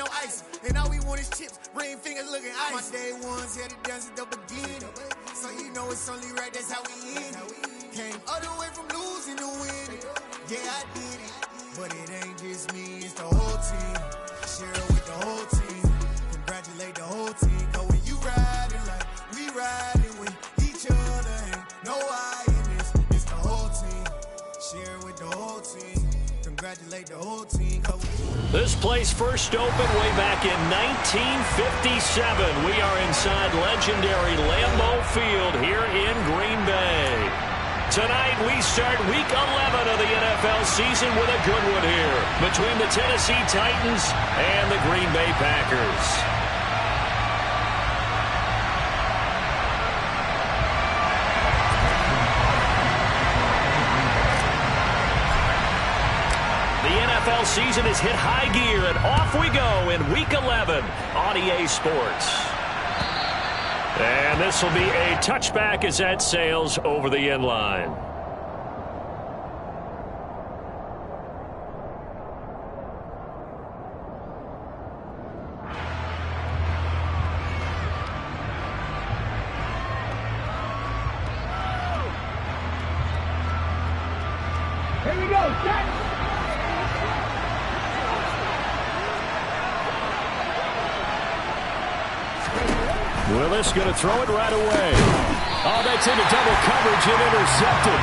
no ice. And all we want is chips, ring fingers looking ice. My day ones had to dance at the beginning. So you know it's only right, that's how we end it. Came all the way from losing to winning. Yeah, I did it. But it ain't just me, it's the whole team. Share it with the whole team. Congratulate the whole team. Cause when you riding like we riding with each other, ain't no I in this. It's the whole team. Share it with the whole team. Congratulate the whole team. This place first opened way back in 1957. We are inside legendary Lambeau Field here in Green Bay. Tonight, we start Week 11 of the NFL season with a good one here between the Tennessee Titans and the Green Bay Packers. The NFL season has hit high gear, and off we go in Week 11 on EA Sports. And this will be a touchback as that sails over the end line. Here we go, set! Willis going to throw it right away. Oh, that's into double coverage and intercepted.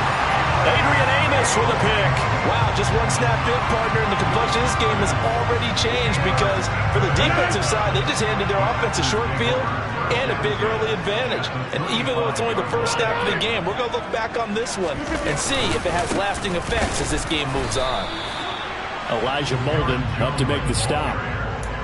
Adrian Amos with a pick. Wow, just one snap in, partner, and the complexion of this game has already changed because for the defensive side, they just handed their offense a short field and a big early advantage. And even though it's only the first snap of the game, we're going to look back on this one and see if it has lasting effects as this game moves on. Elijah Molden up to make the stop.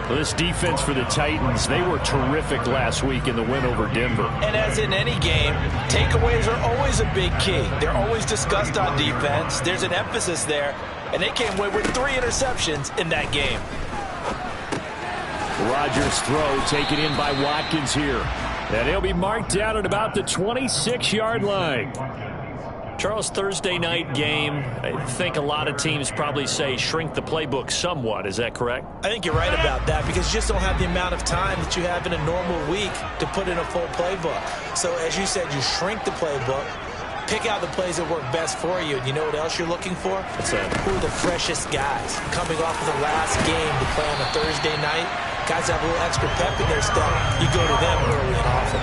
Well, this defense for the Titans, they were terrific last week in the win over Denver. And as in any game, takeaways are always a big key. They're always discussed on defense. There's an emphasis there, and they came away with 3 interceptions in that game. Rodgers' throw taken in by Watkins here. And he'll be marked down at about the 26-yard line. Charles, Thursday night game, I think a lot of teams probably say shrink the playbook somewhat. Is that correct? I think you're right about that because you just don't have the amount of time that you have in a normal week to put in a full playbook. So as you said, you shrink the playbook, pick out the plays that work best for you. And you know what else you're looking for? What's that? Who are the freshest guys? Coming off of the last game to play on a Thursday night, guys have a little extra pep in their step. You go to them early and often.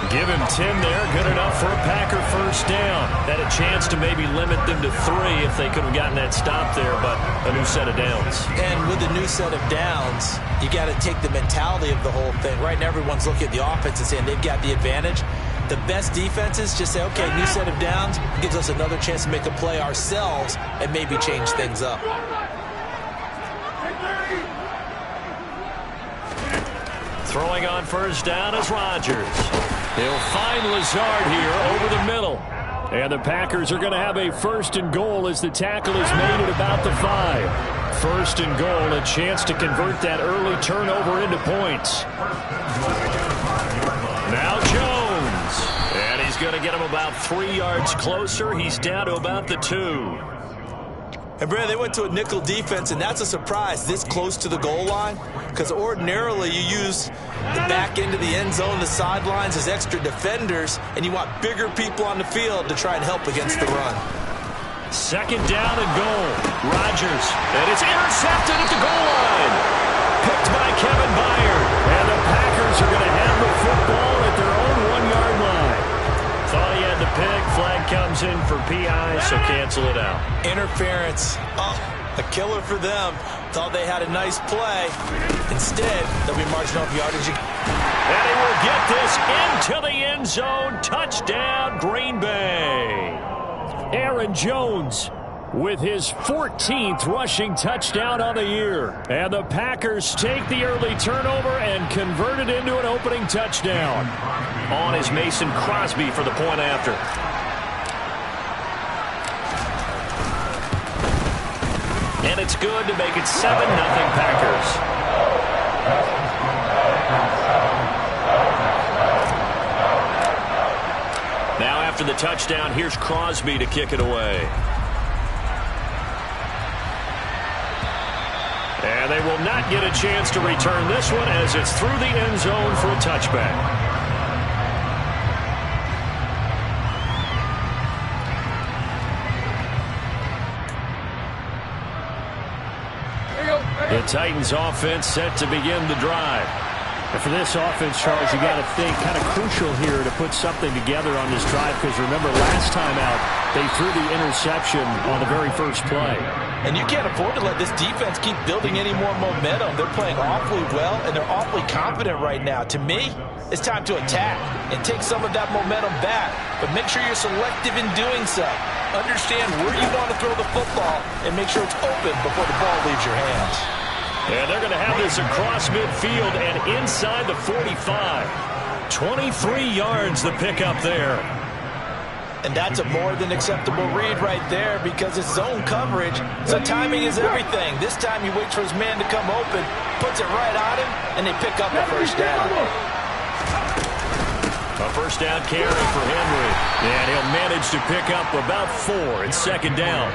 Give him 10 there. Good enough for a Packer first down. Had a chance to maybe limit them to 3 if they could have gotten that stop there, but a new set of downs. And with a new set of downs, you got to take the mentality of the whole thing. Right now, everyone's looking at the offense and saying they've got the advantage. The best defenses just say, okay, new set of downs gives us another chance to make a play ourselves and maybe change things up. Throwing on first down is Rodgers. He'll find Lazard here over the middle. And the Packers are going to have a first and goal as the tackle is made at about the 5. First and goal, a chance to convert that early turnover into points. Now Jones. And he's going to get him about 3 yards closer. He's down to about the 2. And, Brad, they went to a nickel defense, and that's a surprise this close to the goal line because ordinarily you use the back end of the end zone, the sidelines as extra defenders, and you want bigger people on the field to try and help against the run. Second down and goal. Rodgers, and it's intercepted at the goal line. Picked by Kevin Byard, and the Packers are going to have the football at their own 1-yard line. Thought he had the pick. Flag comes in for PI, so cancel it out. Interference. Oh, a killer for them. Thought they had a nice play. Instead, they'll be marching off yardage. And he will get this into the end zone. Touchdown, Green Bay. Aaron Jones with his 14th rushing touchdown on the year. And the Packers take the early turnover and convert it into an opening touchdown. On is Mason Crosby for the point after. And it's good to make it 7-0 Packers. Now after the touchdown, here's Crosby to kick it away. And they will will not get a chance to return this one as it's through the end zone for a touchback. The Titans offense set to begin the drive. And for this offense, Charles, you got to think kind of crucial here to put something together on this drive, because remember last time out they threw the interception on the very first play. And you can't afford to let this defense keep building any more momentum. They're playing awfully well, and they're awfully confident right now. To me, it's time to attack and take some of that momentum back, but make sure you're selective in doing so. Understand where you want to throw the football and make sure it's open before the ball leaves your hands. And they're going to have this across midfield and inside the 45. 23 yards the pickup there. And that's a more than acceptable read right there because it's zone coverage, so timing is everything. This time he waits for his man to come open, puts it right on him, and they pick up a first down. A first down carry for Henry. And he'll manage to pick up about 4 in second down.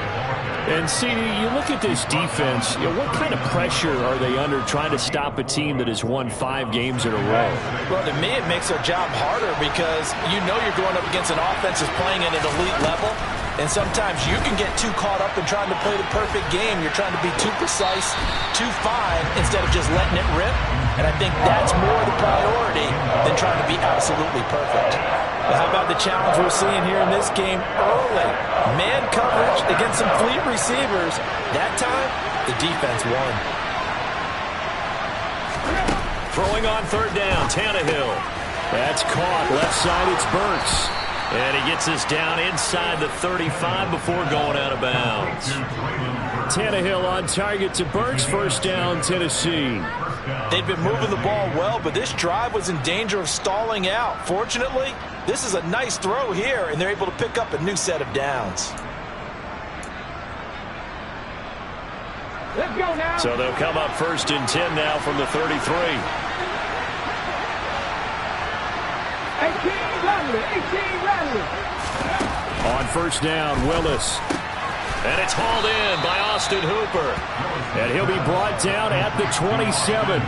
And, CD, you look at this defense, what kind of pressure are they under trying to stop a team that has won 5 games in a row? Well, to me, it makes their job harder because you know you're going up against an offense that's playing at an elite level, and sometimes you can get too caught up in trying to play the perfect game. You're trying to be too precise, too fine, instead of just letting it rip. And I think that's more the priority than trying to be absolutely perfect. Well, how about the challenge we're seeing here in this game early? Man coverage against some fleet receivers. That time, the defense won. Throwing on third down, Tannehill. That's caught. Left side, it's Burks. And he gets us down inside the 35 before going out of bounds. Tannehill on target to Burks. First down, Tennessee. They've been moving the ball well, but this drive was in danger of stalling out. Fortunately, this is a nice throw here, and they're able to pick up a new set of downs. Let's go now. So they'll come up first and 10 now from the 33. 18 Radley. On first down, Willis. And it's hauled in by Austin Hooper. And he'll be brought down at the 27.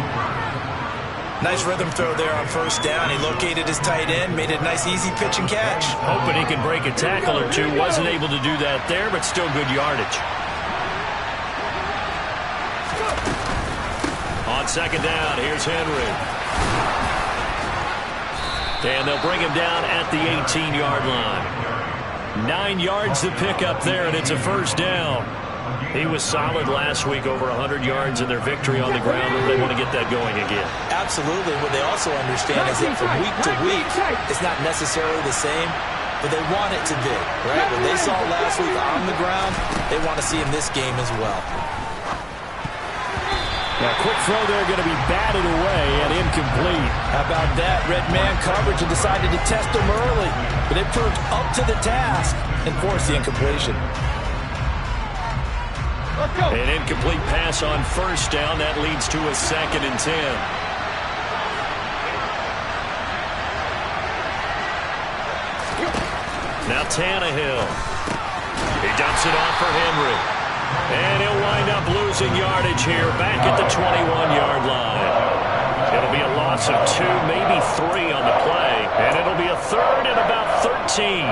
Nice rhythm throw there on first down. He located his tight end, made it a nice easy pitch and catch. Hoping he can break a tackle or two. Wasn't able to do that there, but still good yardage. On second down, here's Henry. And they'll bring him down at the 18-yard line. 9 yards to pick up there, and it's a first down. He was solid last week, over 100 yards in their victory on the ground, and they want to get that going again. Absolutely. What they also understand is that from week to week, it's not necessarily the same, but they want it to be, right? What they saw last week on the ground, they want to see in this game as well. Now, quick throw there, going to be batted away and incomplete. How about that? Red man coverage and decided to test him early, but it proved up to the task and forced the incompletion. An incomplete pass on first down. That leads to a second and 10. Now Tannehill. He dumps it off for Henry. And he'll wind up losing yardage here back at the 21-yard line. It'll be a loss of 2, maybe 3 on the play. And it'll be a third and about 13.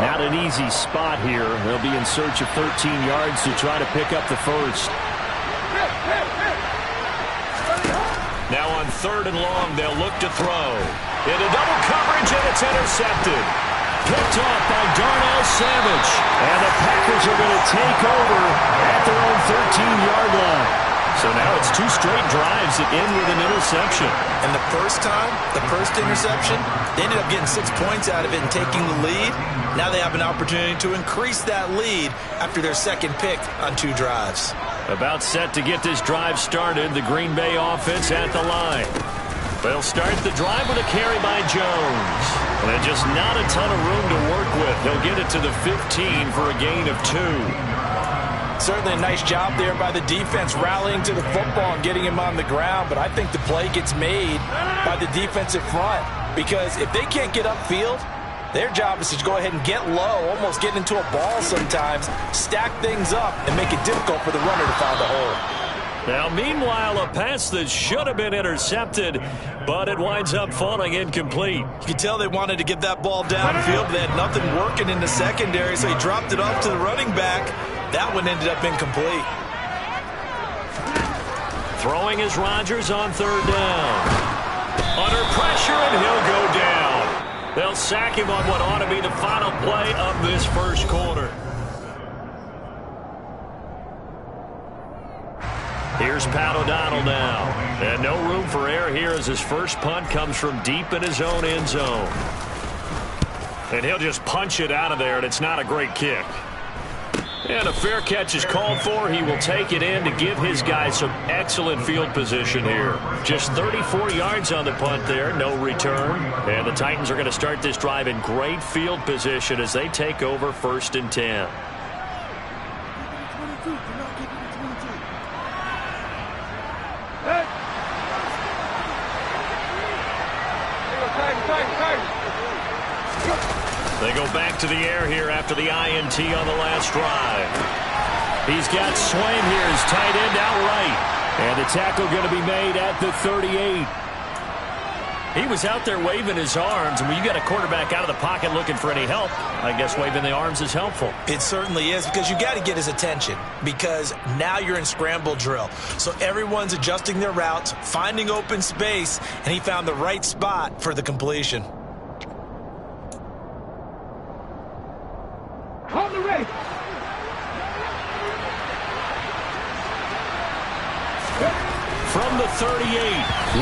Not an easy spot here. They'll be in search of 13 yards to try to pick up the first. Now on third and long, they'll look to throw. Into double coverage, and it's intercepted. Picked off by Darnell Savage. And the Packers are going to take over at their own 13-yard line. So now it's 2 straight drives that end with an interception. And the first time, the first interception, they ended up getting 6 points out of it and taking the lead. Now they have an opportunity to increase that lead after their second pick on 2 drives. About set to get this drive started, the Green Bay offense at the line. They'll start the drive with a carry by Jones. And just not a ton of room to work with. He'll get it to the 15 for a gain of 2. Certainly a nice job there by the defense rallying to the football and getting him on the ground. But I think the play gets made by the defensive front. Because if they can't get upfield, their job is to go ahead and get low, almost get into a ball sometimes, stack things up, and make it difficult for the runner to find a hole. Now, meanwhile, a pass that should have been intercepted, but it winds up falling incomplete. You can tell they wanted to get that ball downfield, but they had nothing working in the secondary, so he dropped it off to the running back. That one ended up incomplete. Throwing is Rodgers on third down. Under pressure, and he'll go down. They'll sack him on what ought to be the final play of this first quarter. Here's Pat O'Donnell now. And no room for error here as his first punt comes from deep in his own end zone. And he'll just punch it out of there, and it's not a great kick. And a fair catch is called for. He will take it in to give his guys some excellent field position here. Just 34 yards on the punt there, no return. And the Titans are going to start this drive in great field position as they take over 1st and 10. They go back to the air here after the INT on the last drive. He's got Swain here, his tight end out right. And the tackle going to be made at the 38. He was out there waving his arms, and when you got a quarterback out of the pocket looking for any help, I guess waving the arms is helpful. It certainly is, because you got to get his attention, because now you're in scramble drill. So everyone's adjusting their routes, finding open space, and he found the right spot for the completion. On the race. From the 38,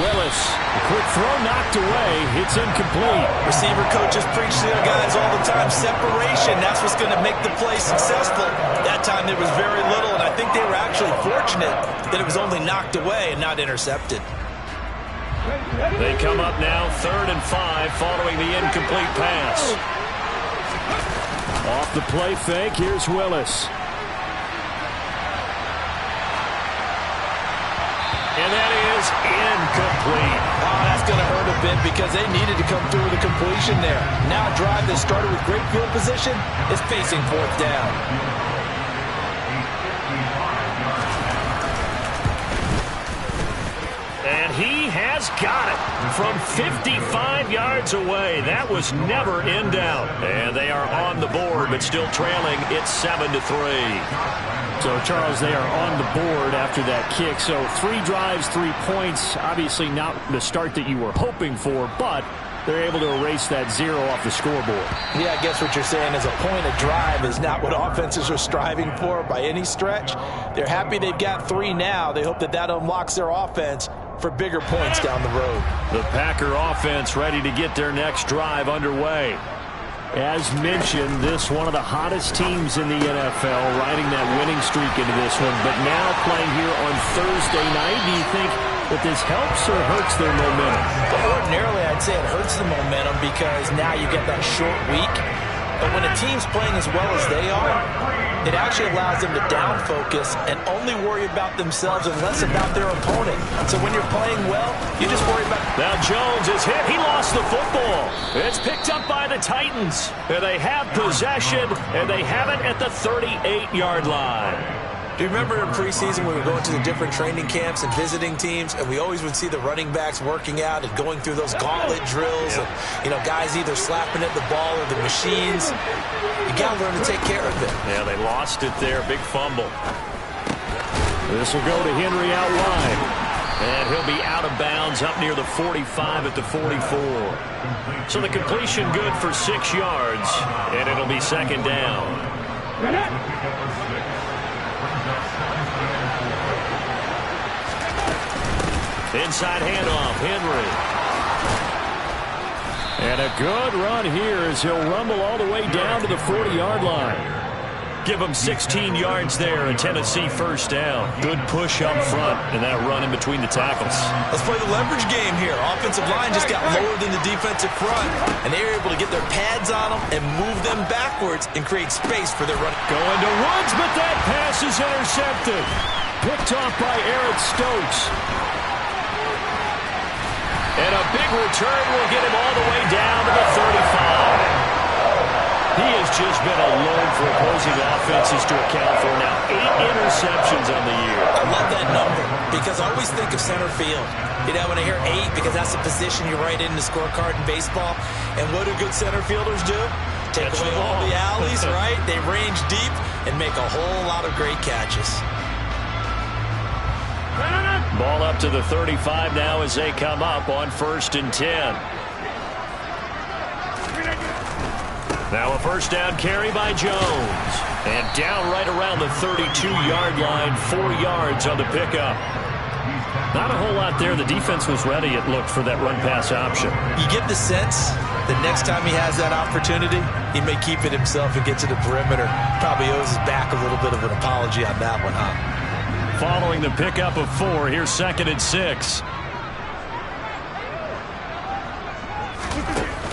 Willis. A quick throw knocked away. It's incomplete. Receiver coaches preach to their guys all the time. Separation, that's what's going to make the play successful. That time there was very little, and I think they were actually fortunate that it was only knocked away and not intercepted. They come up now 3rd and 5 following the incomplete pass. Off the play fake, here's Willis. And that is incomplete. Oh, that's going to hurt a bit because they needed to come through with a completion there. Now a drive that started with great field position is facing 4th down. And he has got it from 55 yards away. That was never in doubt. And they are on the board, but still trailing. It's 7-3. So, Charles, they are on the board after that kick. So 3 drives, 3 points. Obviously not the start that you were hoping for, but they're able to erase that 0 off the scoreboard. Yeah, I guess what you're saying is a point of drive is not what offenses are striving for by any stretch. They're happy they've got 3 now. They hope that that unlocks their offense for bigger points down the road. The Packer offense ready to get their next drive underway. As mentioned, this one of the hottest teams in the NFL, riding that winning streak into this one, but now playing here on Thursday night. Do you think that this helps or hurts their momentum? Well, ordinarily, I'd say it hurts the momentum because now you get that short week. But when a team's playing as well as they are, it actually allows them to down focus and only worry about themselves and less about their opponent. So when you're playing well, you just worry about... Now Jones is hit. He lost the football. It's picked up by the Titans. And they have possession, and they have it at the 38-yard line. Do you remember in preseason when we were going to the different training camps and visiting teams, and we always would see the running backs working out and going through those gauntlet drills, and, you know, guys either slapping at the ball or the machines. You got to learn to take care of it. Yeah, they lost it there. Big fumble. This will go to Henry out wide. And he'll be out of bounds up near the 45 at the 44. So the completion good for 6 yards, and it'll be 2nd down. Inside handoff, Henry. And a good run here as he'll rumble all the way down to the 40-yard line. Give him 16 yards there, a Tennessee 1st down. Good push up front and that run in between the tackles. Let's play the leverage game here. Offensive line just got lower than the defensive front, and they were able to get their pads on them and move them backwards and create space for their run. Going to Woods, but that pass is intercepted. Picked off by Eric Stokes. And a big return will get him all the way down to the 35. He has just been alone for opposing offenses to account for now 8 interceptions on the year. I love that number because I always think of center field. You know, when I hear 8, because that's the position you write in the scorecard in baseball. And what do good center fielders do? Take away all the alleys, right? They range deep and make a whole lot of great catches. Ball up to the 35 now as they come up on 1st and 10. Now a first down carry by Jones. And down right around the 32-yard line, 4 yards on the pickup. Not a whole lot there. The defense was ready, it looked, for that run-pass option. You get the sense that next time he has that opportunity, he may keep it himself and get to the perimeter. Probably owes his back a little bit of an apology on that one, huh? Following the pickup of 4, here's 2nd and 6.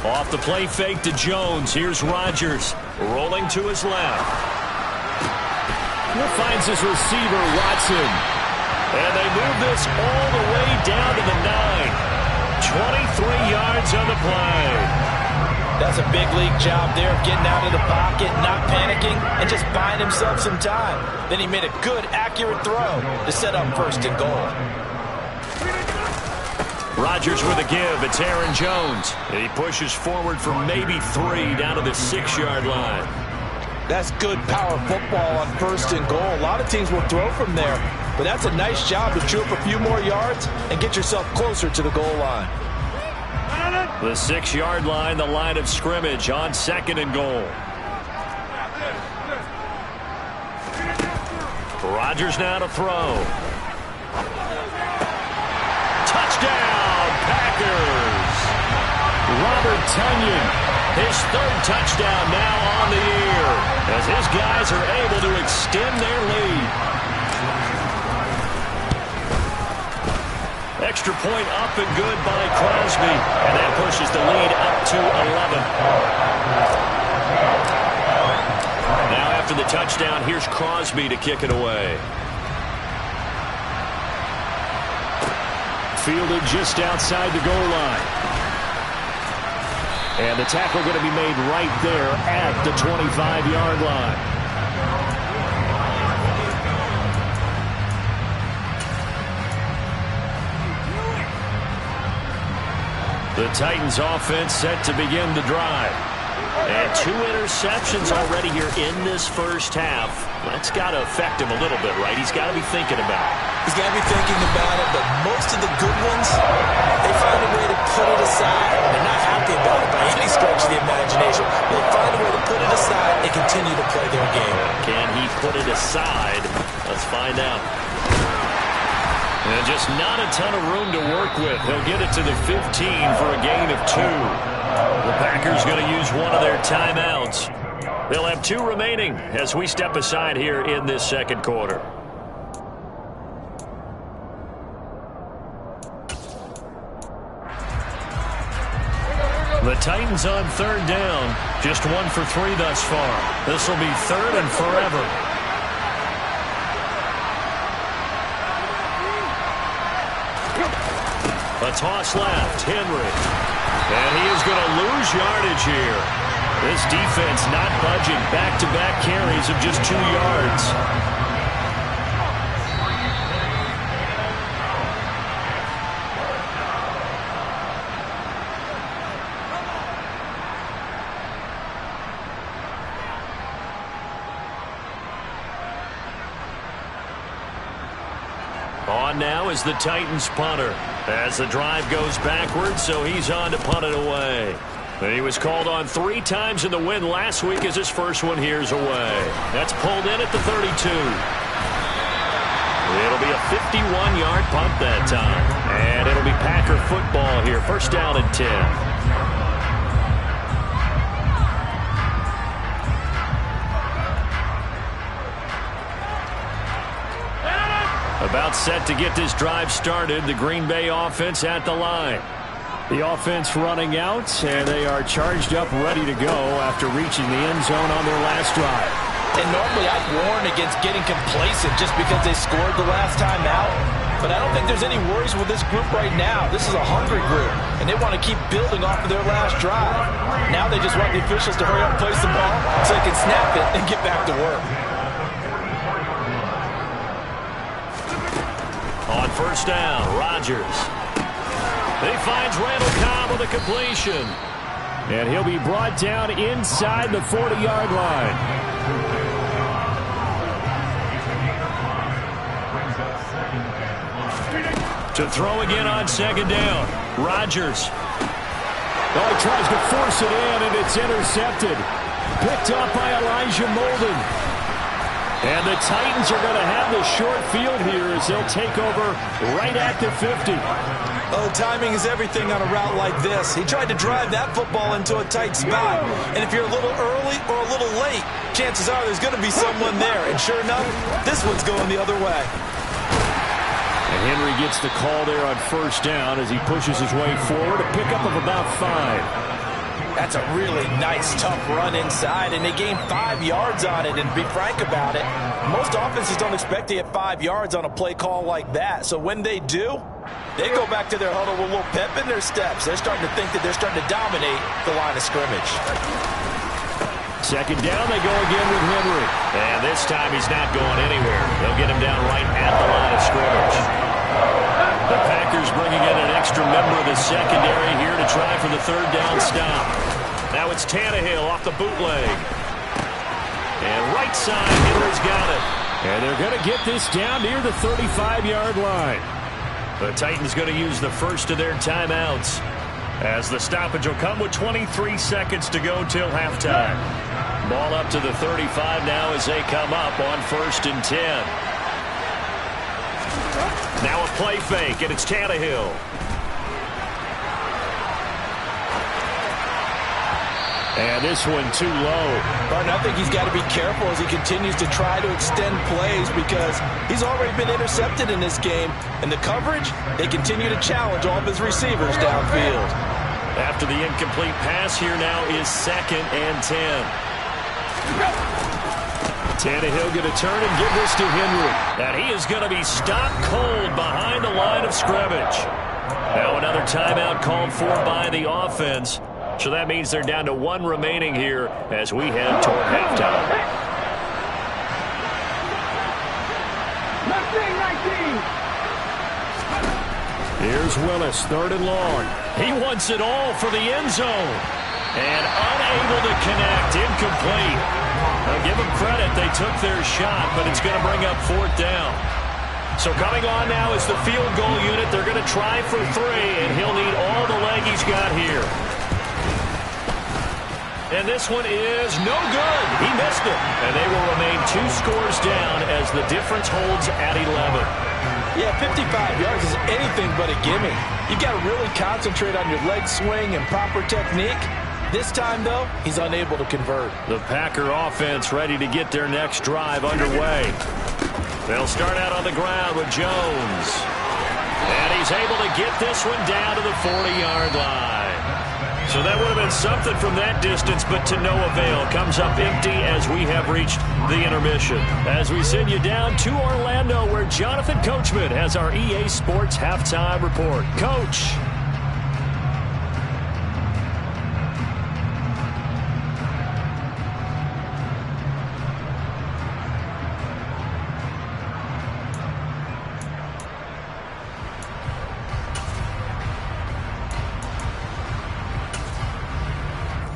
Off the play fake to Jones. Here's Rodgers rolling to his left. He finds his receiver, Watson. And they move this all the way down to the 9. 23 yards on the play. That's a big league job there of getting out of the pocket, not panicking, and just buying himself some time. Then he made a good, accurate throw to set up 1st and goal. Rodgers with a give. It's Aaron Jones. And he pushes forward for maybe 3 down to the 6-yard line. That's good power football on 1st and goal. A lot of teams will throw from there, but that's a nice job to chew up a few more yards and get yourself closer to the goal line. The 6-yard line, the line of scrimmage on 2nd and goal. Rodgers now to throw. Touchdown, Packers! Robert Tonyan, his 3rd touchdown now on the year, as his guys are able to extend their lead. Extra point up and good by Crosby, and that pushes the lead up to 11. Now after the touchdown, here's Crosby to kick it away. Fielded just outside the goal line. And the tackle going to be made right there at the 25-yard line. The Titans offense set to begin the drive. And 2 interceptions already here in this first half. That's got to affect him a little bit, right? He's got to be thinking about it. He's got to be thinking about it, but most of the good ones, they find a way to put it aside. They're not happy about it by any stretch of the imagination. They find a way to put it aside and continue to play their game. Can he put it aside? Let's find out. And just not a ton of room to work with. He'll get it to the 15 for a gain of 2. The Packers going to use one of their timeouts. They'll have 2 remaining as we step aside here in this second quarter. The Titans on 3rd down. Just 1 for 3 thus far. This will be 3rd and forever. A toss left, Henry. And he is going to lose yardage here. This defense not budging. Back-to-back carries of just 2 yards. On now is the Titans punter as the drive goes backwards, so he's on to punt it away. And he was called on 3 times in the win last week as his first one here's away. That's pulled in at the 32. It'll be a 51-yard punt that time. And it'll be Packer football here. First down and 10. About set to get this drive started. The Green Bay offense at the line. The offense running out, and they are charged up, ready to go after reaching the end zone on their last drive. And normally I'd warn against getting complacent just because they scored the last time out. But I don't think there's any worries with this group right now. This is a hungry group, and they want to keep building off of their last drive. Now they just want the officials to hurry up and place the ball so they can snap it and get back to work. On first down, Rodgers. He finds Randall Cobb with a completion. And he'll be brought down inside the 40-yard line. To throw again on second down. Rodgers. Oh, he tries to force it in, and it's intercepted. Picked up by Elijah Molden. And the Titans are going to have the short field here as they'll take over right at the 50. Oh, timing is everything on a route like this. He tried to drive that football into a tight spot. And if you're a little early or a little late, chances are there's going to be someone there. And sure enough, this one's going the other way. And Henry gets the call there on first down as he pushes his way forward. A pickup of about 5. That's a really nice, tough run inside, and they gained 5 yards on it. And to be frank about it, most offenses don't expect to get 5 yards on a play call like that. So when they do, they go back to their huddle with a little pep in their steps. They're starting to think that they're starting to dominate the line of scrimmage. Second down, they go again with Henry. And this time he's not going anywhere. They'll get him down right at the line of scrimmage. The Packers bringing in an extra member of the secondary here to try for the third down stop. Now it's Tannehill off the bootleg. And right side, Henry's got it. And they're going to get this down near the 35-yard line. The Titans going to use the first of their timeouts, as the stoppage will come with 23 seconds to go till halftime. Ball up to the 35 now as they come up on 1st and 10. Now a play fake, and it's Tannehill. And this one too low. Martin, I think he's got to be careful as he continues to try to extend plays because he's already been intercepted in this game. And the coverage, they continue to challenge all of his receivers downfield. After the incomplete pass, here now is 2nd and 10. Tannehill going to turn and give this to Henry. And he is going to be stopped cold behind the line of scrimmage. Now another timeout called for by the offense. So that means they're down to 1 remaining here as we head toward halftime. Here's Willis, 3rd and long. He wants it all for the end zone. And unable to connect, incomplete. Now give them credit, they took their shot, but it's going to bring up 4th down. So coming on now is the field goal unit. They're going to try for 3, and he'll need all the leg he's got here. And this one is no good. He missed it. And they will remain 2 scores down as the difference holds at 11. Yeah, 55 yards is anything but a gimme. You've got to really concentrate on your leg swing and proper technique. This time, though, he's unable to convert. The Packer offense ready to get their next drive underway. They'll start out on the ground with Jones. And he's able to get this one down to the 40-yard line. So that would have been something from that distance, but to no avail. Comes up empty as we have reached the intermission. As we send you down to Orlando, where Jonathan Coachman has our EA Sports halftime report. Coach.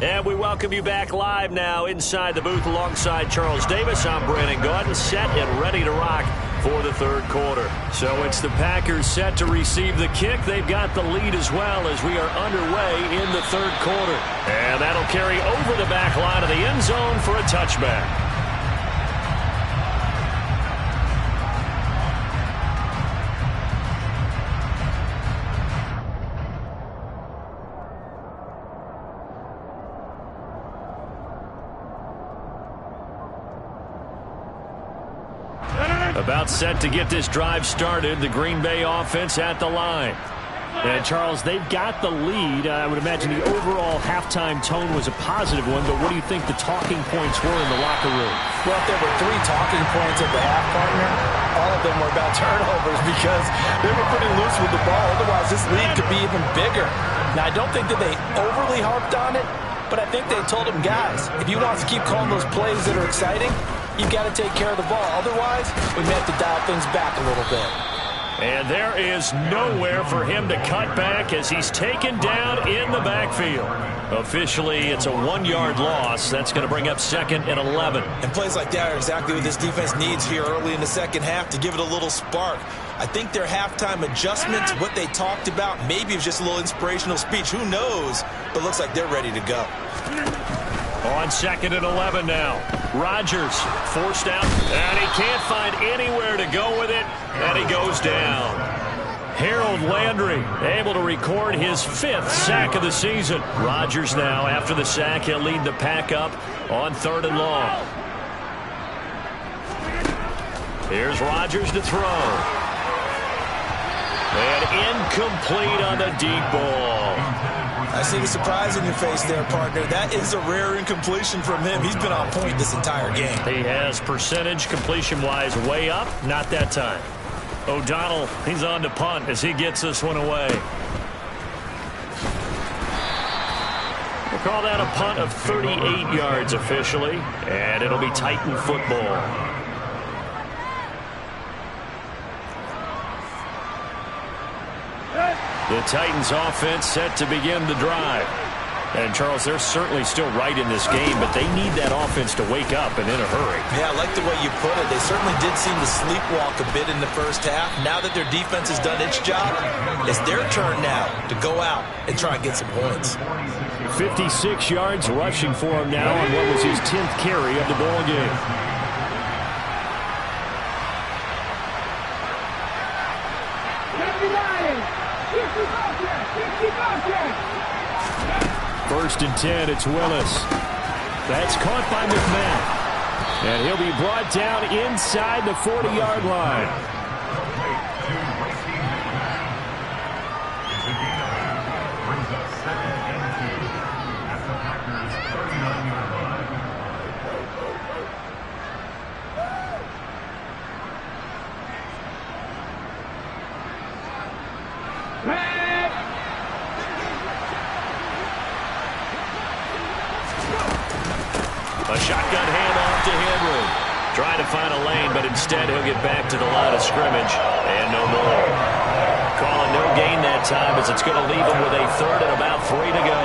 And we welcome you back live now inside the booth alongside Charles Davis. I'm Brandon Gaudin, set and ready to rock for the 3rd quarter. So it's the Packers set to receive the kick. They've got the lead as well as we are underway in the 3rd quarter. And that'll carry over the back line of the end zone for a touchback. About set to get this drive started. The Green Bay offense at the line. And, Charles, they've got the lead. I would imagine the overall halftime tone was a positive one, but what do you think the talking points were in the locker room? Well, if there were 3 talking points at the half, partner, all of them were about turnovers because they were pretty loose with the ball. Otherwise, this lead could be even bigger. Now, I don't think that they overly harped on it, but I think they told them, guys, if you want to keep calling those plays that are exciting, you've got to take care of the ball. Otherwise, we may have to dial things back a little bit. And there is nowhere for him to cut back as he's taken down in the backfield. Officially, it's a 1-yard loss. That's going to bring up 2nd and 11. And plays like that are exactly what this defense needs here early in the second half to give it a little spark. I think their halftime adjustments, what they talked about, maybe it was just a little inspirational speech. Who knows? But looks like they're ready to go. On 2nd and 11 now. Rodgers forced out, and he can't find anywhere to go with it, and he goes down. Harold Landry able to record his 5th sack of the season. Rodgers now, after the sack, he'll lead the pack up on 3rd and long. Here's Rodgers to throw. And incomplete on the deep ball. I see the surprise in your face there, partner. That is a rare incompletion from him. He's been on point this entire game. He has percentage completion-wise way up. Not that time. O'Donnell, he's on to punt as he gets this one away. We'll call that a punt of 38 yards officially, and it'll be Titan football. The Titans offense set to begin the drive. And, Charles, they're certainly still right in this game, but they need that offense to wake up and in a hurry. Yeah, I like the way you put it. They certainly did seem to sleepwalk a bit in the first half. Now that their defense has done its job, it's their turn now to go out and try and get some points. 56 yards rushing for him now on what was his 10th carry of the ball game. First and 10, it's Willis. That's caught by McMahon. And he'll be brought down inside the 40-yard line. A shotgun handoff to Henry. Trying to find a lane, but instead he'll get back to the line of scrimmage. And no more. Calling no gain that time as it's going to leave him with a 3rd and about 3 to go.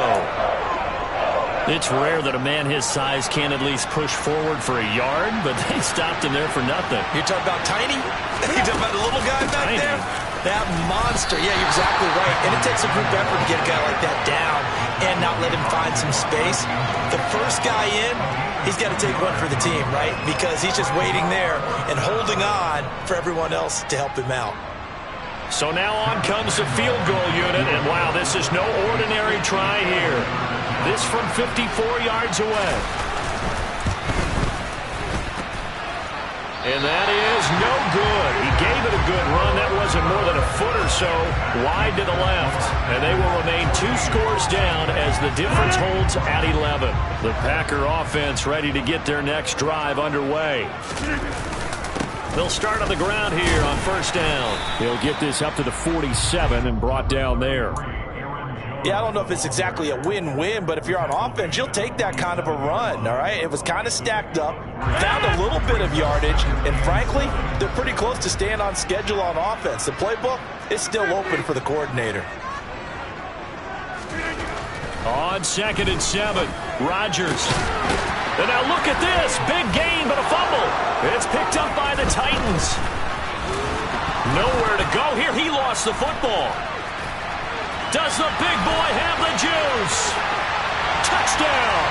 It's rare that a man his size can at least push forward for a yard, but they stopped him there for nothing. You're talking about Tiny? You're talking about the little guy back Tiny. there? That monster. Yeah, you're exactly right. And it takes a group effort to get a guy like that down and not let him find some space. The first guy in, he's got to take one for the team, right? Because he's just waiting there and holding on for everyone else to help him out. So now on comes the field goal unit, and wow, this is no ordinary try here. This from 54 yards away. And that is no good. He gave it a good run. That wasn't more than a foot or so wide to the left. And they will remain 2 scores down as the difference holds at 11. The Packer offense ready to get their next drive underway. They'll start on the ground here on first down. He'll get this up to the 47 and brought down there. Yeah, I don't know if it's exactly a win-win, but if you're on offense, you'll take that kind of a run, all right? It was kind of stacked up, found a little bit of yardage, and frankly, they're pretty close to staying on schedule on offense. The playbook is still open for the coordinator. On 2nd and 7, Rodgers. And now look at this. Big gain, but a fumble. It's picked up by the Titans. Nowhere to go here. He lost the football. Does the big boy have the juice? Touchdown.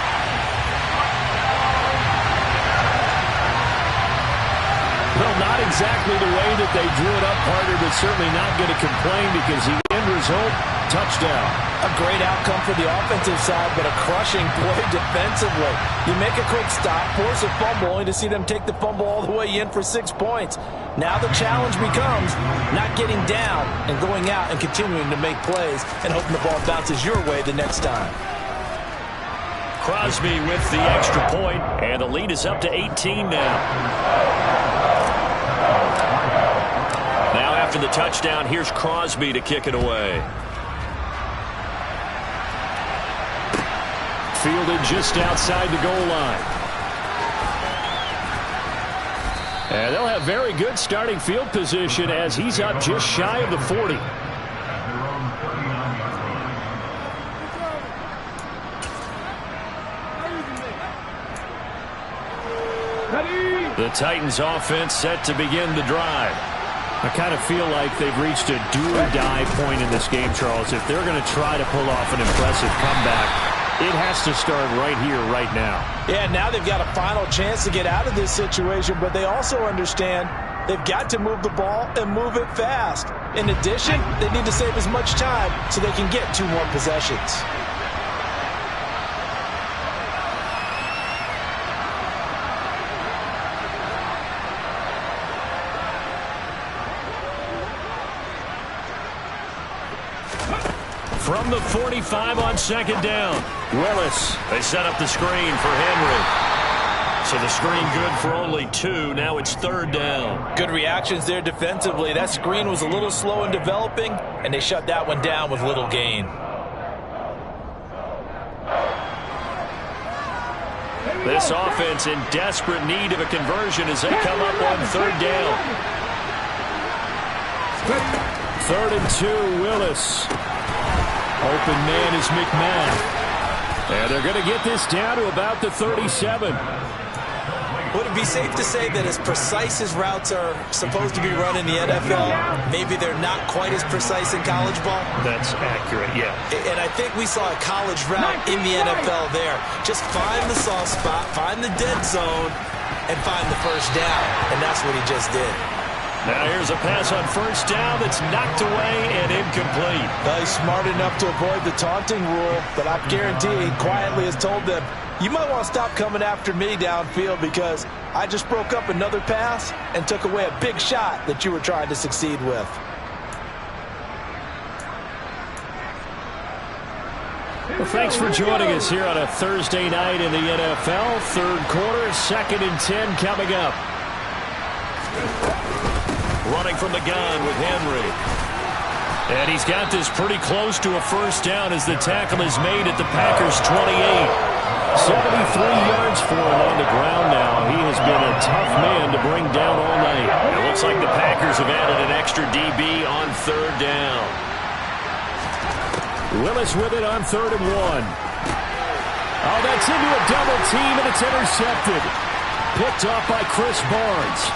Well, not exactly the way that they drew it up, partner, but certainly not going to complain because the end result, touchdown. A great outcome for the offensive side, but a crushing play defensively. You make a quick stop, force a fumble, only to see them take the fumble all the way in for 6 points. Now the challenge becomes not getting down and going out and continuing to make plays and hoping the ball bounces your way the next time. Crosby with the extra point, and the lead is up to 18 now. Now after the touchdown, here's Crosby to kick it away. Fielded just outside the goal line. And they'll have very good starting field position as he's up just shy of the 40. The Titans offense set to begin the drive. I kind of feel like they've reached a do-or-die point in this game, Charles. If they're going to try to pull off an impressive comeback, it has to start right here, right now. Yeah, now they've got a final chance to get out of this situation, but they also understand they've got to move the ball and move it fast. In addition, they need to save as much time so they can get 2 more possessions. From the 45 on second down, Willis. They set up the screen for Henry. So the screen good for only 2. Now it's 3rd down. Good reactions there defensively. That screen was a little slow in developing, and they shut that one down with little gain. This offense in desperate need of a conversion as they come up on 3rd down. 3rd and 2, Willis. Open man is McMahon. And they're going to get this down to about the 37. Would it be safe to say that as precise as routes are supposed to be run in the NFL, maybe they're not quite as precise in college ball? That's accurate, yeah. And I think we saw a college route in the NFL there. Just find the soft spot, find the dead zone, and find the first down. And that's what he just did. Now here's a pass on 1st down that's knocked away and incomplete. He's smart enough to avoid the taunting rule, but I guarantee he quietly has told them, you might want to stop coming after me downfield because I just broke up another pass and took away a big shot that you were trying to succeed with. Well, thanks for joining us here on a Thursday night in the NFL. 3rd quarter, 2nd and 10 coming up. Running from the gun with Henry. And he's got this pretty close to a 1st down as the tackle is made at the Packers' 28. 73 yards for him on the ground now. He has been a tough man to bring down all night. It looks like the Packers have added an extra DB on 3rd down. Willis with it on 3rd and 1. Oh, that's into a double team, and it's intercepted. Picked off by Chris Barnes.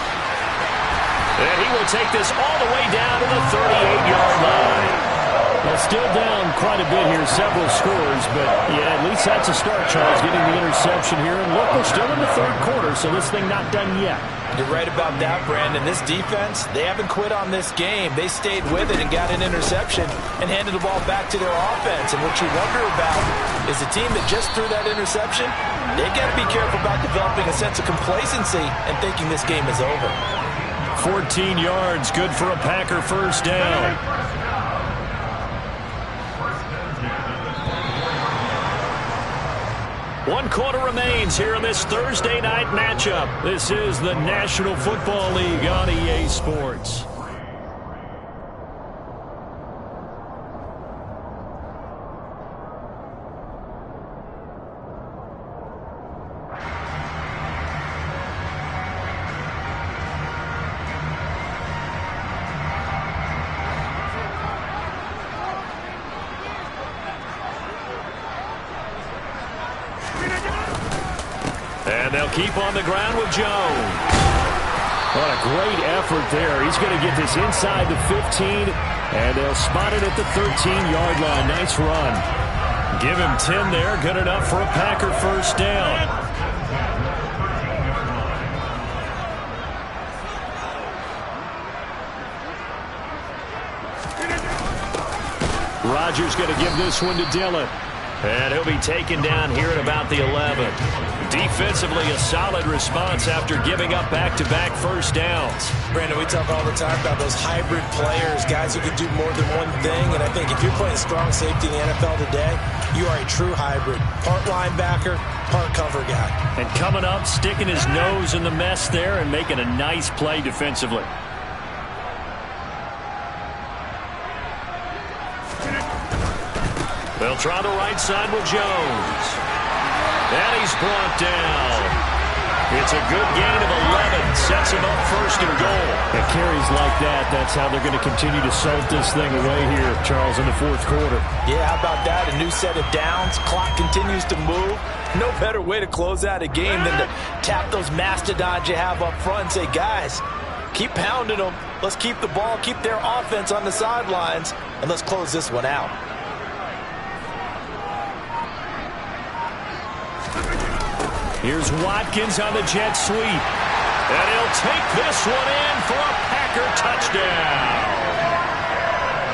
And he will take this all the way down to the 38-yard line. Well, still down quite a bit here, several scores, but yeah, at least that's a start, Charles, getting the interception here. And look, we're still in the 3rd quarter, so this thing not done yet. You're right about that, Brandon. This defense, they haven't quit on this game. They stayed with it and got an interception and handed the ball back to their offense. And what you wonder about is the team that just threw that interception, they got to be careful about developing a sense of complacency and thinking this game is over. 14 yards, good for a Packer 1st down. One quarter remains here in this Thursday night matchup. This is the National Football League on EA Sports. And they'll keep on the ground with Jones. What a great effort there. He's going to get this inside the 15, and they'll spot it at the 13-yard line. Nice run. Give him 10 there. Good enough for a Packer 1st down. Rodgers going to give this one to Dillon. And he'll be taken down here at about the 11. Defensively, a solid response after giving up back-to-back first downs. Brandon, we talk all the time about those hybrid players, guys who can do more than one thing. And I think if you're playing strong safety in the NFL today, you are a true hybrid. Part linebacker, part cover guy. And coming up, sticking his nose in the mess there and making a nice play defensively. They'll try the right side with Jones. And he's brought down. It's a good gain of 11. Sets him up first and goal. At carries like that, that's how they're going to continue to salt this thing away here, Charles, in the fourth quarter. Yeah, how about that? A new set of downs. Clock continues to move. No better way to close out a game than to tap those mastodons you have up front and say, guys, keep pounding them. Let's keep the ball, keep their offense on the sidelines, and let's close this one out. Here's Watkins on the jet sweep. And he'll take this one in for a Packer touchdown.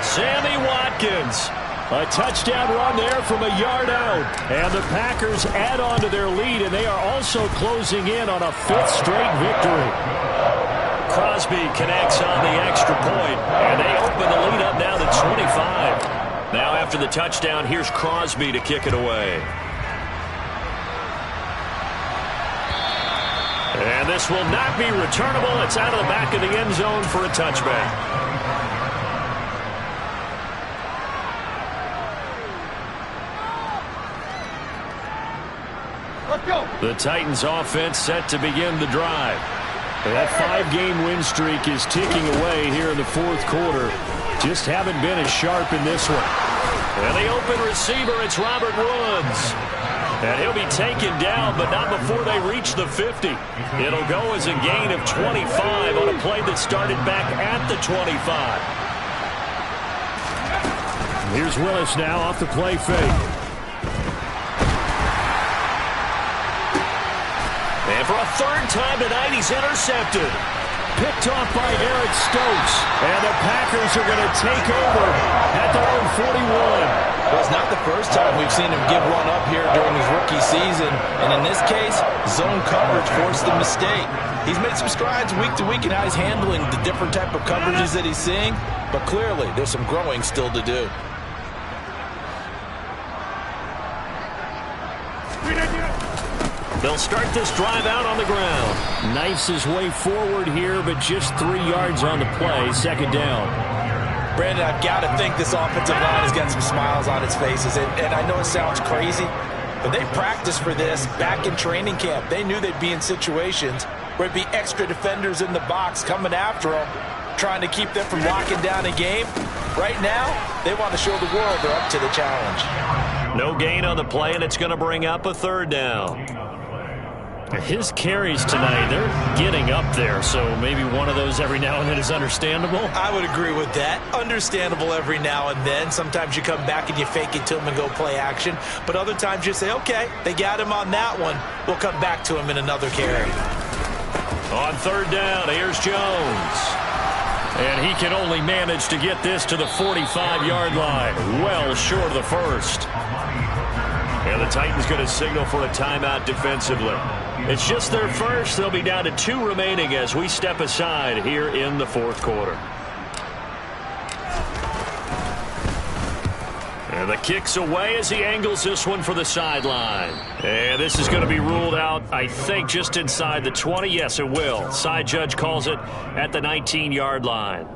Sammy Watkins. A touchdown run there from a yard out. And the Packers add on to their lead, and they are also closing in on a fifth straight victory. Crosby connects on the extra point, and they open the lead up now to 25. Now after the touchdown, here's Crosby to kick it away. And this will not be returnable. It's out of the back of the end zone for a touchback. Let's go. The Titans offense set to begin the drive. That 5-game win streak is ticking away here in the fourth quarter. Just haven't been as sharp in this one. And the open receiver, it's Robert Woods. And he'll be taken down, but not before they reach the 50. It'll go as a gain of 25 on a play that started back at the 25. Here's Willis now off the play fake. And for a third time tonight, he's intercepted. Picked off by Eric Stokes. And the Packers are going to take over at their own 41. Well, it's not the first time we've seen him give one up here during his rookie season. And in this case, zone coverage forced the mistake. He's made some strides week to week in how he's handling the different type of coverages that he's seeing. But clearly, there's some growing still to do. They'll start this drive out on the ground. Knifes his way forward here, but just 3 yards on the play. Second down. Brandon, I've got to think this offensive line has got some smiles on its faces. And I know it sounds crazy, but they practiced for this back in training camp. They knew they'd be in situations where it'd be extra defenders in the box coming after them, trying to keep them from locking down a game. Right now, they want to show the world they're up to the challenge. No gain on the play, and it's going to bring up a third down. His carries tonight, they're getting up there, so maybe one of those every now and then is understandable. I would agree with that. Understandable every now and then. Sometimes you come back and you fake it to him and go play action. But other times you say, okay, they got him on that one. We'll come back to him in another carry. On third down, here's Jones. And he can only manage to get this to the 45-yard line. Well short of the first. And the Titans going to signal for a timeout defensively. It's just their first. They'll be down to 2 remaining as we step aside here in the fourth quarter. And the kick's away as he angles this one for the sideline. And this is going to be ruled out, I think, just inside the 20. Yes, it will. Side judge calls it at the 19-yard line.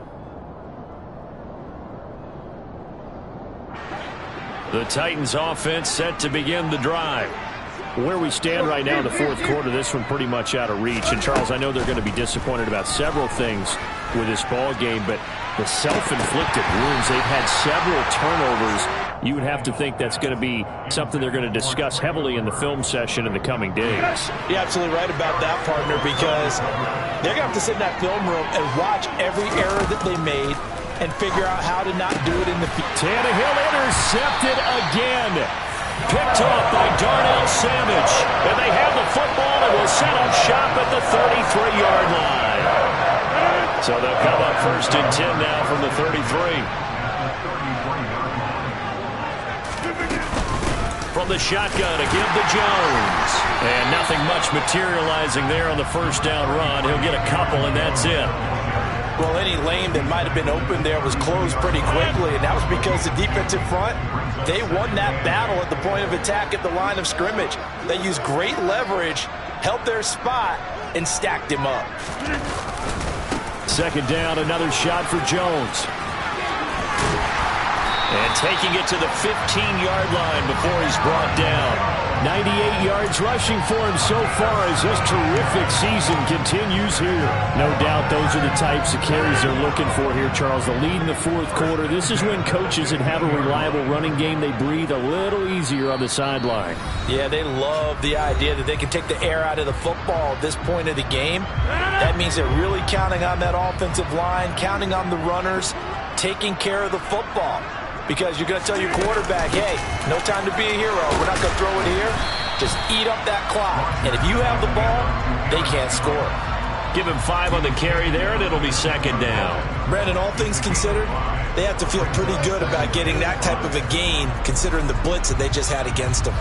The Titans offense set to begin the drive. Where we stand right now in the fourth quarter, this one pretty much out of reach. And, Charles, I know they're going to be disappointed about several things with this ball game, but the self-inflicted wounds, they've had several turnovers. You would have to think that's going to be something they're going to discuss heavily in the film session in the coming days. You're absolutely right about that, partner, because they're going to have to sit in that film room and watch every error that they made and figure out how to not do it in the future. Tannehill intercepted again. Picked off by Darnell Savage. And they have the football and will set up shop at the 33-yard line. So they'll come up first and 10 now from the 33. from the shotgun to give to Jones. And nothing much materializing there on the first down run. He'll get a couple, and that's it. Well, any lane that might have been open there was closed pretty quickly, and that was because the defensive front, they won that battle at the point of attack at the line of scrimmage. They used great leverage, held their spot, and stacked him up. Second down, another shot for Jones. And taking it to the 15-yard line before he's brought down. 98 yards rushing for him so far as this terrific season continues here. No doubt those are the types of carries they're looking for here, Charles. The lead in the fourth quarter. This is when coaches that have a reliable running game, they breathe a little easier on the sideline. Yeah, they love the idea that they can take the air out of the football at this point of the game. That means they're really counting on that offensive line, counting on the runners, taking care of the football. Because you're going to tell your quarterback, hey, no time to be a hero. We're not going to throw it here. Just eat up that clock. And if you have the ball, they can't score. Give him 5 on the carry there, and it'll be second down. Brandon, all things considered, they have to feel pretty good about getting that type of a gain, considering the blitz that they just had against them.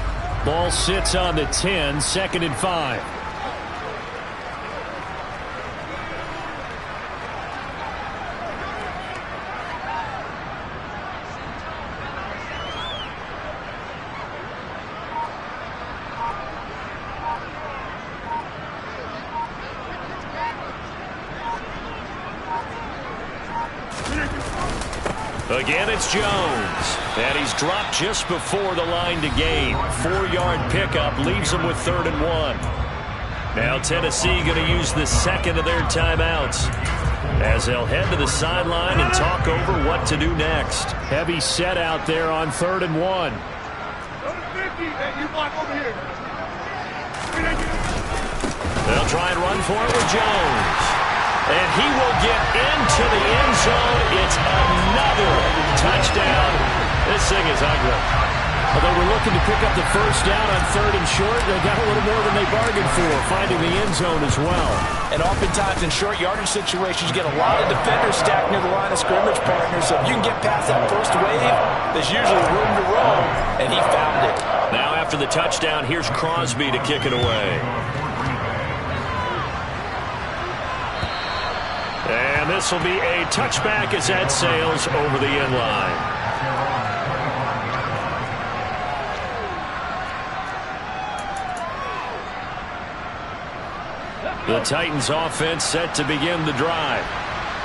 Ball sits on the 10, 2nd and 5. Again, it's Jones. And he's dropped just before the line to gain. 4-yard pickup leaves him with 3rd and 1. Now Tennessee going to use the second of their timeouts as they'll head to the sideline and talk over what to do next. Heavy set out there on 3rd and 1. They'll try and run for it with Jones. And he will get into the end zone. It's another touchdown. This thing is ugly. Well, they were looking to pick up the first down on 3rd and short. They got a little more than they bargained for, finding the end zone as well. And oftentimes in short yardage situations, you get a lot of defenders stacked near the line of scrimmage partners. So if you can get past that first wave, there's usually room to roam, and he found it. Now after the touchdown, here's Crosby to kick it away. And this will be a touchback as that sails over the end line. The Titans offense set to begin the drive.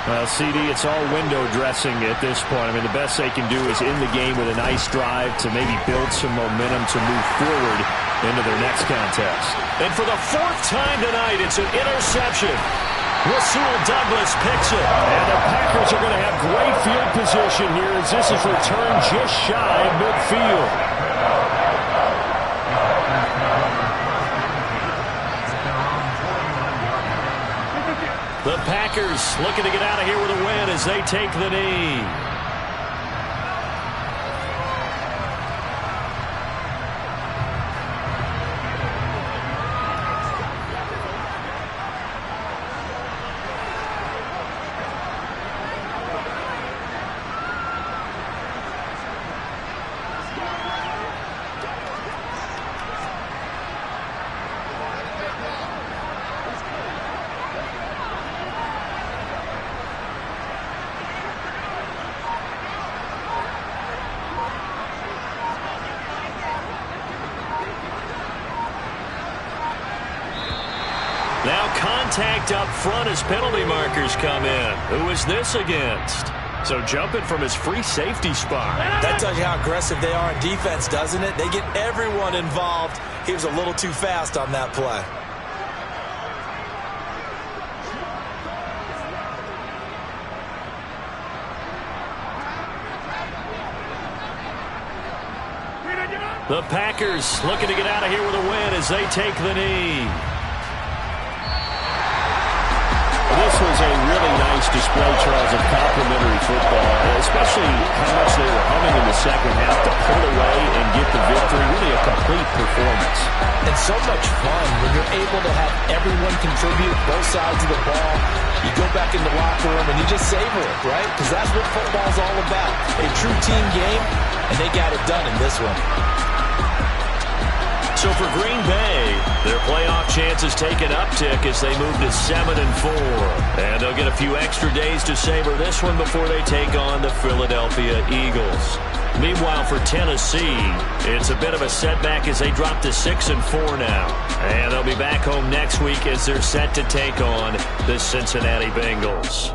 Well, CD, it's all window dressing at this point. I mean, the best they can do is in the game with a nice drive to maybe build some momentum to move forward into their next contest. And for the 4th time tonight, it's an interception. Rasul Douglas picks it. And the Packers are going to have great field position here as this is returned just shy of midfield. The Packers looking to get out of here with a win as they take the knee. Now contact up front as penalty markers come in. Who is this against? So jumping from his free safety spot. That tells you how aggressive they are in defense, doesn't it? They get everyone involved. He was a little too fast on that play. The Packers looking to get out of here with a win as they take the knee. This was a really nice display, Charles, of complimentary football, especially how much they were humming in the second half to pull away and get the victory. Really a complete performance. And so much fun when you're able to have everyone contribute both sides of the ball. You go back in the locker room and you just savor it, right? Because that's what football's all about. A true team game, and they got it done in this one. So for Green Bay, their playoff chances take an uptick as they move to 7-4. And they'll get a few extra days to savor this one before they take on the Philadelphia Eagles. Meanwhile, for Tennessee, it's a bit of a setback as they drop to 6-4 now. And they'll be back home next week as they're set to take on the Cincinnati Bengals.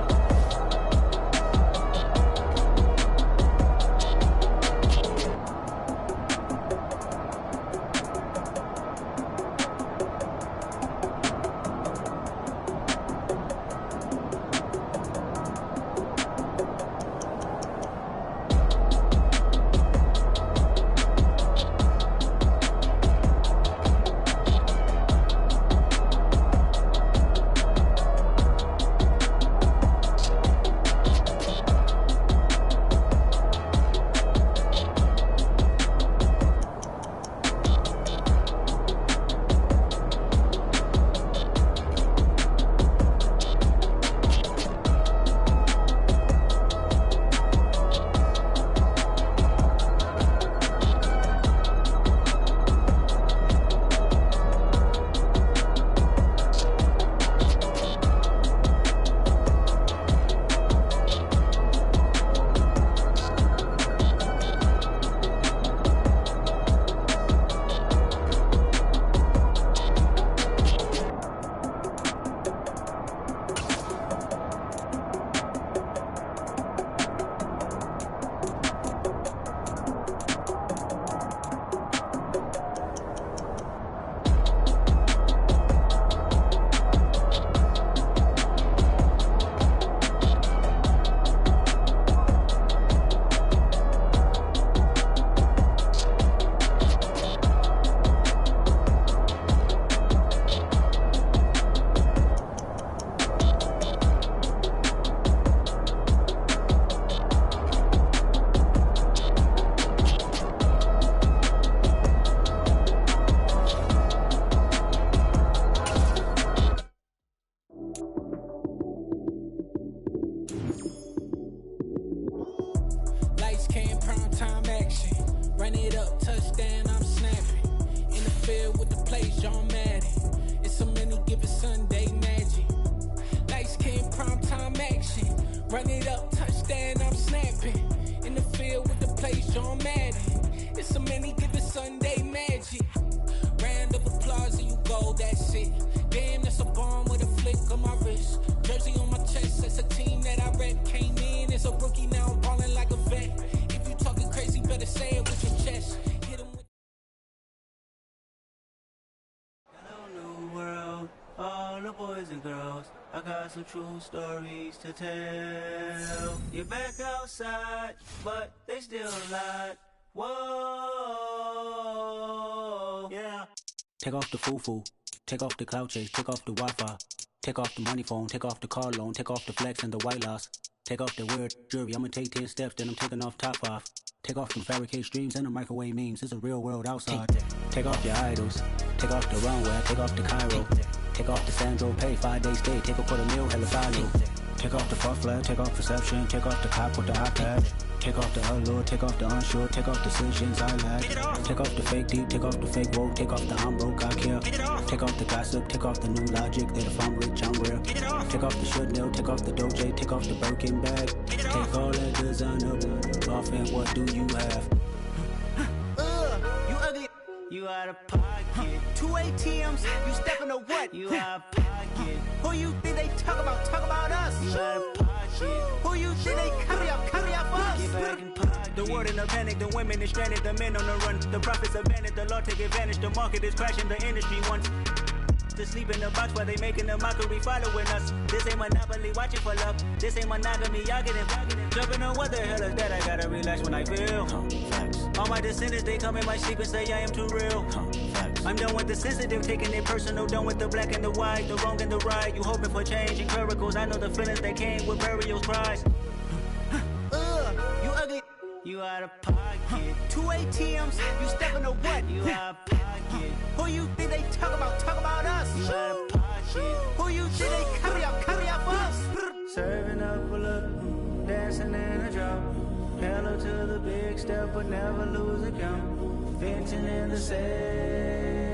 Some true stories to tell. You're back outside, but they still lied. Whoa, yeah. Take off the foo-foo, take off the cloud chase, take off the Wi-Fi, take off the money phone, take off the car loan, take off the flex and the white loss, take off the weird jewelry. I'ma take 10 steps, then I'm taking off top 5. Take off them fabricated streams and the microwave memes. It's a real world outside. Take off your idols, take off the runway, take off the Cairo. Take off the Sandro pay, 5 days stay, take a $250,000, hella value. Take off the fuck flag, take off perception, take off the cop with the iPad. Take off the allure, take off the unsure, take off decisions I lack. Take off the fake deep, take off the fake woke, take off the I'm broke, I care. Take off the gossip, take off the new logic, that if I'm rich, I'm real. Take off the Chanel, take off the Doja, take off the Birkin bag. Take all that designer off and what do you have? You ugly. You out of pocket. 2 ATMs, you stepping to what? You out of pocket. Who you think they talk about? Talk about us. You out of pocket. Who you think they carry up for us? Get back in pocket. The world in a panic, the women is stranded, the men on the run. The profits abandoned, the law take advantage. The market is crashing, the industry wants to sleep in the box while they making a mockery following us. This ain't Monopoly, watching for love. This ain't monogamy, y'all getting jumping on what the hell is that? I gotta relax when I feel. All my descendants, they come in my sleep and say I am too real. I'm done with the sensitive, taking it personal. Done with the black and the white, the wrong and the right. You hoping for change and miracles. I know the feelings that came with burial cries. You ugly. You out of pocket. 2 ATMs, you stepping to what? You out of pocket. Who you think they talk about? Talk about us. You out of pocket. Who you think they carry up for us? Serving up a look, dancing in a drop. Hello to the big step, but never lose a count. Venting in the sand.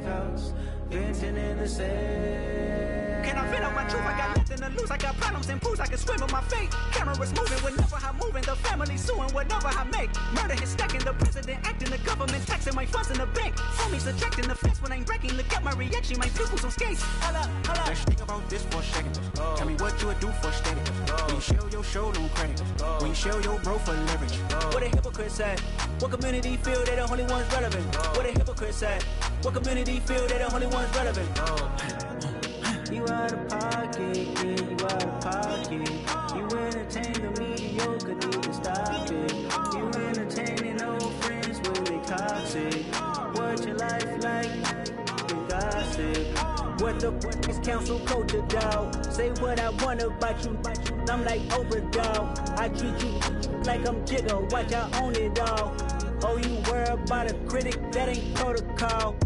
safe house, venting in the sand. Can I vent out my truth? I got nothing to lose. I got problems and booze. I can swim with my fate. Cameras moving whenever I'm moving. The family suing whatever I make. Murder is stacking. The president acting. The government taxing my funds in the bank. Homies ejecting the fence when I'm breaking. Look at my reaction. My pupils on skates. Hold up. Let's think about this for a second. Tell me what you would do for steady. When you show your show no credit. When you show your bro for leverage. What a hypocrite said. What community feel they the only ones relevant? What a hypocrite said. What community feel they the only ones relevant? You out of pocket, yeah, you out of pocket. You entertain the mediocre, need to stop it. You entertaining old friends when they toxic. What your life like? You gossip. What the fuck is council culture, dog? Say what I want about you. I'm like overdog. I treat you like I'm Jigga. Watch I own it all. Oh, you worry about a critic? That ain't protocol.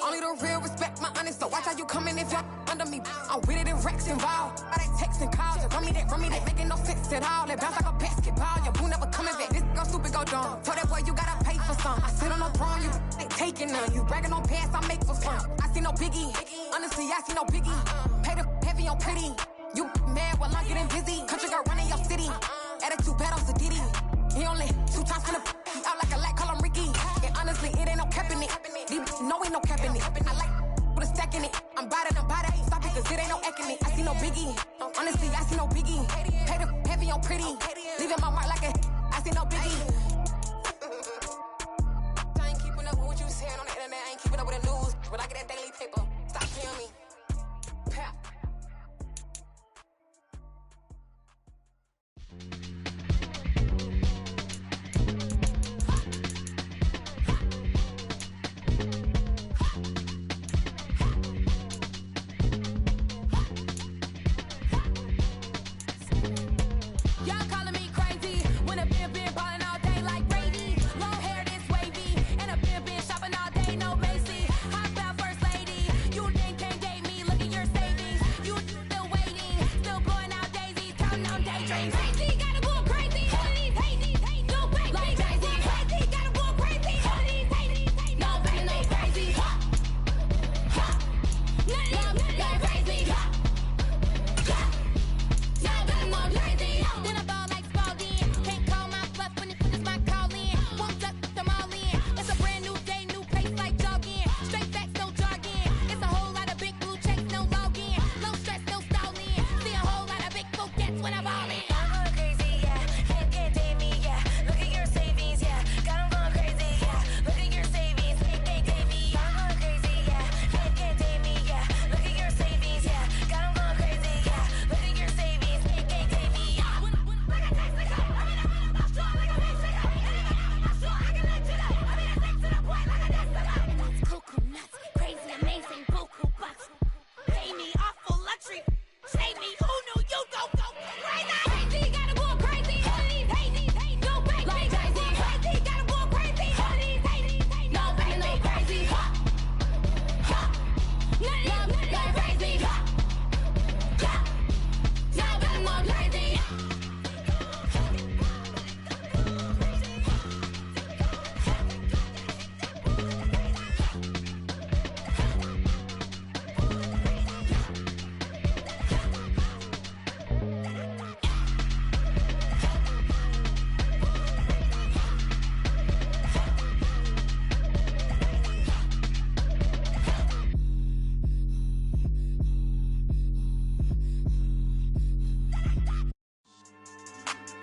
Only the real respect my honest, so watch how you coming if you're under me. I'm with it in Rex involved. All that texting calls, run me that, making no sense at all. That bounce like a basketball, your boo never coming back. This go stupid, go dumb. Told that boy you gotta pay for some. I sit on no throne, you ain't taking none. You bragging on past, I make for fun. I see no biggie, honestly, I see no biggie. Pay the heavy on pretty. You mad while I'm getting busy. Country girl running your city. Attitude bad on Sadiddy. He only 2 times from the he out like a light, call him Ricky. And honestly, it ain't no cap in it. No, ain't no cap in it. I like put a stack in it. I'm bout it. Stop it, cause it ain't no acting it. I see no biggie. Honestly, I see no biggie. Pay the heavy on pretty. Leaving my mark like a I see no biggie. I ain't keeping up with what you saying on the internet. I ain't keeping up with the news. But I get that daily paper. Stop playing me. Pap.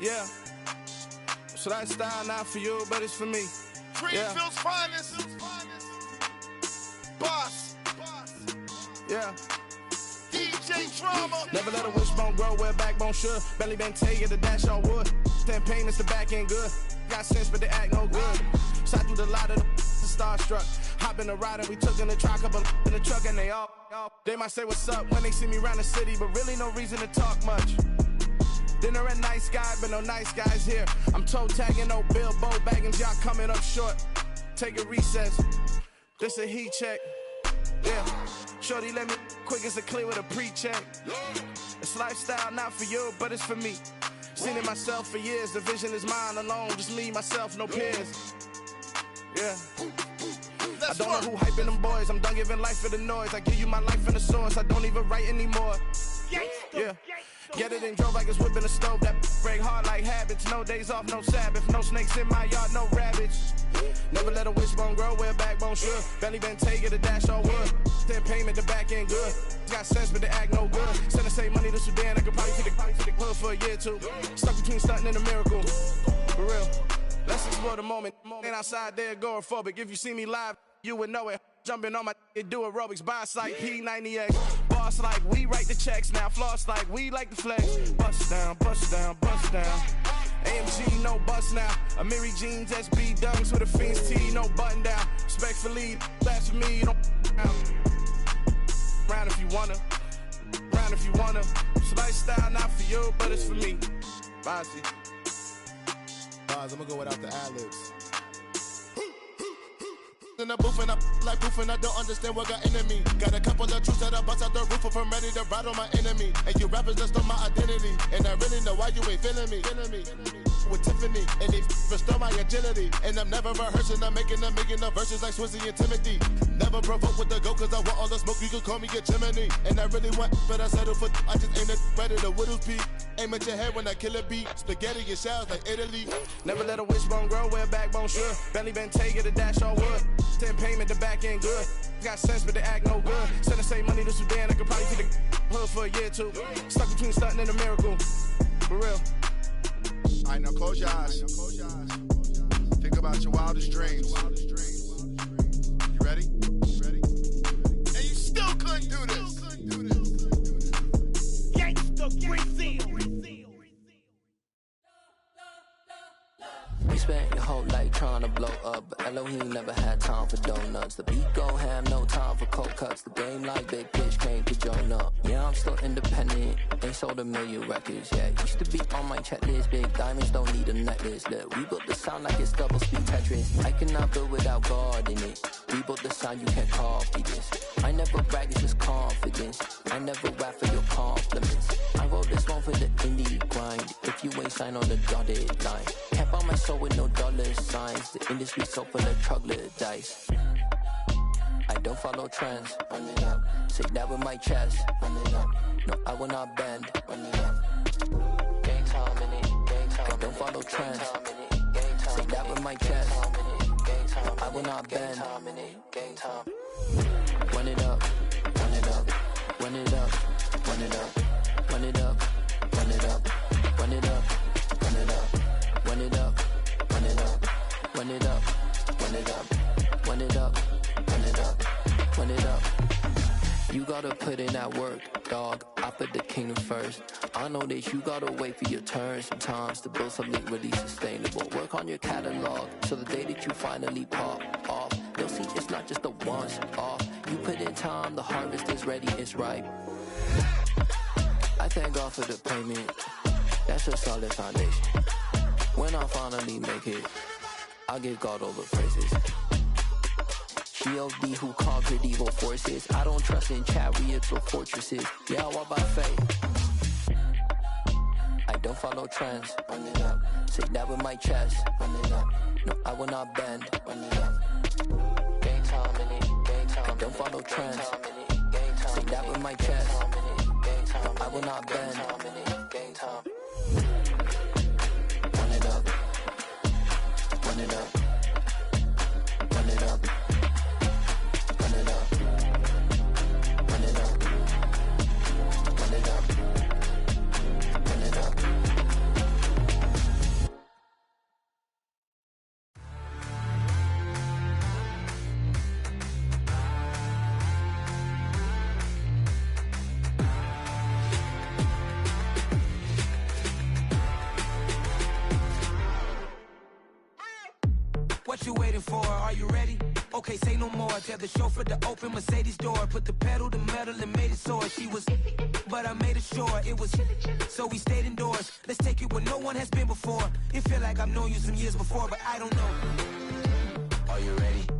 Yeah. So that style not for you, but it's for me. Greenfield's finest. Boss. Yeah. DJ Drama. Never let a wishbone grow where backbone should. Belly been taking the dash all wood. Then pain is the back end good. Got sense, but they act no good. Shot through the lot of the starstruck. Hop in the ride and we took in the truck, couple in the truck, and they might say what's up when they see me around the city, but really no reason to talk much. Dinner at Nice Guy, but no nice guys here. I'm toe tagging, no Bilbo bagging, y'all coming up short. Take a recess. This a heat check. Yeah. Shorty let me quick as a clear with a pre-check. It's lifestyle not for you, but it's for me. Seen it myself for years. The vision is mine alone. Just me, myself, no peers. Yeah. I don't know who hyping them boys. I'm done giving life for the noise. I give you my life in the source. I don't even write anymore. Yeah. Get it and drove like it's whipping a stove. That break hard like habits. No days off, no Sabbath. No snakes in my yard, no rabbits. Never let a wishbone grow where backbone should. Belly been taking the dash all wood. Then payment, the back end good. Got sense, but they act no good. Send the same money to Sudan. I could probably take the hood for a year or two. Stuck between stunting and a miracle. For real. Let's explore the moment. Ain't outside there agoraphobic. If you see me live, you would know it. Jumping on my do aerobics. Boss like P90X. Boss like we write the checks now. Floss like we like the flex. Bust down, bust down, bust down. AMG, no bust now. Amiri jeans, SB dunks with a Fiends T, no button down. Respectfully, that's for me, you don't round if you wanna. Round if you wanna. It's lifestyle not for you, but it's for me. Bossy. I'm gonna go without the ad-libs. In the booth and I like proof and I don't understand what got into me. Got a couple of truths that I bust out the roof if I'm ready to ride on my enemy. And you rappers just stole my identity. And I really know why you ain't feeling me. With Tiffany, and they restore my agility. And I'm never rehearsing, I'm making a million of verses like Swizzy and Timothy. Never provoke with the go, cause I want all the smoke, you can call me a chimney. And I really want, but I settle for, I just aim it better the Whittles peak. Aim at your head when I kill a beat. Spaghetti and shells like Italy. Never let a wishbone grow where backbone should. Belly been taking the dash all wood. Then payment, the back end good. Got sense, but they act no good. Send the same money to Sudan, I could probably take the hood for a year or two. Stuck between stunting and a miracle. For real. Alright, now close your eyes. Think about your wildest dreams. You ready? And you still couldn't do this. Gangsta Brazil. You spent your whole life trying to blow up, but Elohim never had time for donuts. The beat go ham, no time for cold cuts. The game like big bitch came to join up. Yeah, I'm still independent, ain't sold a million records yet. Used to be on my checklist, big diamonds don't need a necklace. Look, we built the sound like it's double speed Tetris. I cannot build without God in it. We built the sound, you can't copy this. I never brag, it's just confidence. I never rap for your compliments. I wrote this one for the indie grind. If you ain't signed on the dotted line, can't buy my soul with no dollar signs. The industry so full of troglodytes. I don't follow trends. Run it up. Say that with my chest. Run it up. No, I will not bend. Run it up. Gang time in it. Gang time. I don't follow trends. Say that with my chest. No, I will not bend. Gang time. Run it up. Run it up. Run it up. Run it up. Run it up. Run it up. Run it up. Run it up. Run it up. Run it up. Run it up. Run it up. Run it up. Run it up. Run it up. You gotta put in that work, dog. I put the kingdom first. I know that you gotta wait for your turn sometimes to build something really sustainable. Work on your catalog, so the day that you finally pop off, you'll see it's not just a once off. You put in time, the harvest is ready, it's ripe. I thank God for the payment. That's a solid foundation. When I finally make it, I'll give God all the praises. G.O.D. who conquered evil forces. I don't trust in chariots or fortresses. Yeah, I walk by faith. I don't follow trends. Run it up. Say that with my chest. Run it up. No, I will not bend. Run it up. Gang time in it. Gang time. I don't follow trends. Say that with my chest. No, I will not bend. Gang time. Run it up. Run it up. Run it up. Run it up. Run it up. Run it up. Run it up. you waiting for? Are you ready? Okay, say no more. Tell the chauffeur to open Mercedes door. Put the pedal to metal and made it soar. She was, but I made it sure it was. So we stayed indoors. Let's take it where no one has been before. It feel like I've known you some years before, but I don't know. Are you ready?